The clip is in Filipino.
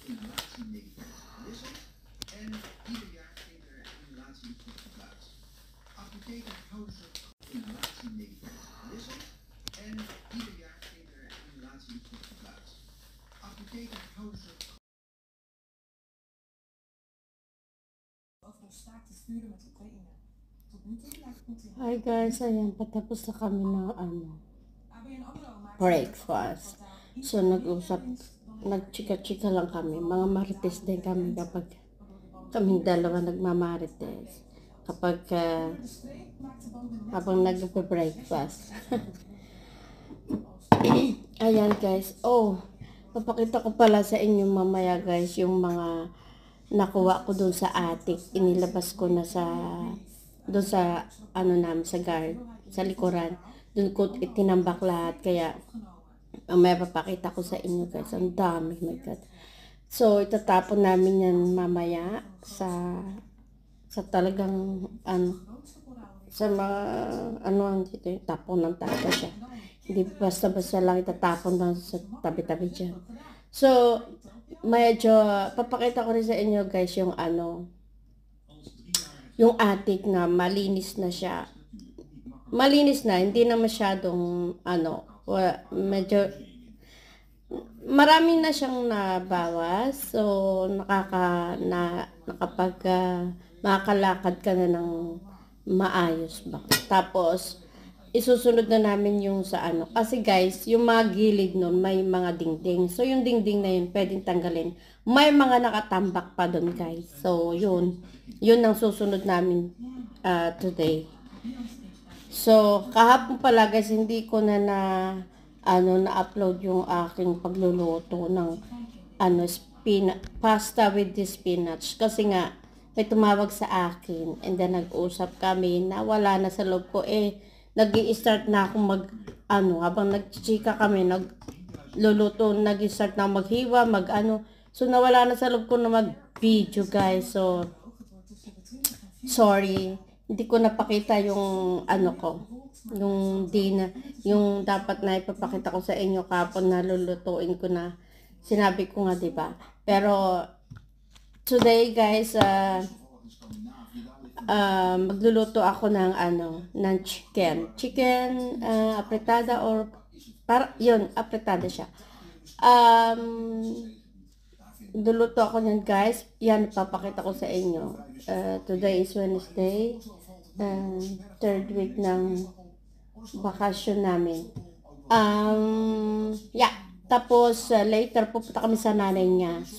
Hi guys, ayan, patapos na kami ng breakfast. So, nagchika-chika lang kami. Mga marites din kami kapag kaming dalawa nagmamarites. Kapag, habang nagpe-breakfast. Ayan guys, papakita ko pala sa inyo mamaya guys, yung mga nakuha ko dun sa attic. Inilabas ko na doon sa namin sa guard, sa likuran. Doon ko itinambak lahat, kaya may papakita ko sa inyo guys. Ang dami, my god. So itatapon namin yan mamaya sa talagang sa mga dito yung tapon ng tapo siya. Hindi basta-basta lang itatapon lang sa tabi-tabi dyan. So medyo papakita ko rin sa inyo guys yung yung attic na malinis na siya. Malinis na, hindi na masyadong medyo marami na siyang nabawas. So nakapag makakalakad ka na ng maayos ba. Tapos isusunod na namin yung sa kasi guys, yung mga gilid nun may mga dingding. So yung dingding na yun pwedeng tanggalin. May mga nakatambak pa dun guys. So yun ang susunod namin today. So kahapon pala guys, hindi ko na na-upload yung aking pagluluto ng pasta with the spinach, kasi nga may tumawag sa akin and then nag-usap kami na wala na sa loob ko. Nag-i-start na akong habang nagchichika kami, nagluluto, nag-i-start na maghiwa, so nawala na sa loob ko na mag-video guys. So sorry, hindi ko napakita yung yung dapat na ipapakita ko sa inyo kapon na lulutuin ko na. Sinabi ko nga, 'di ba? Pero today guys, magluluto ako ng chicken apretada, or apretada siya. Luluto ako niyan guys. Yan, papakita ko sa inyo. Today is Wednesday, third week ng bakasyon namin. Tapos later pupunta kami sa nanay niya. So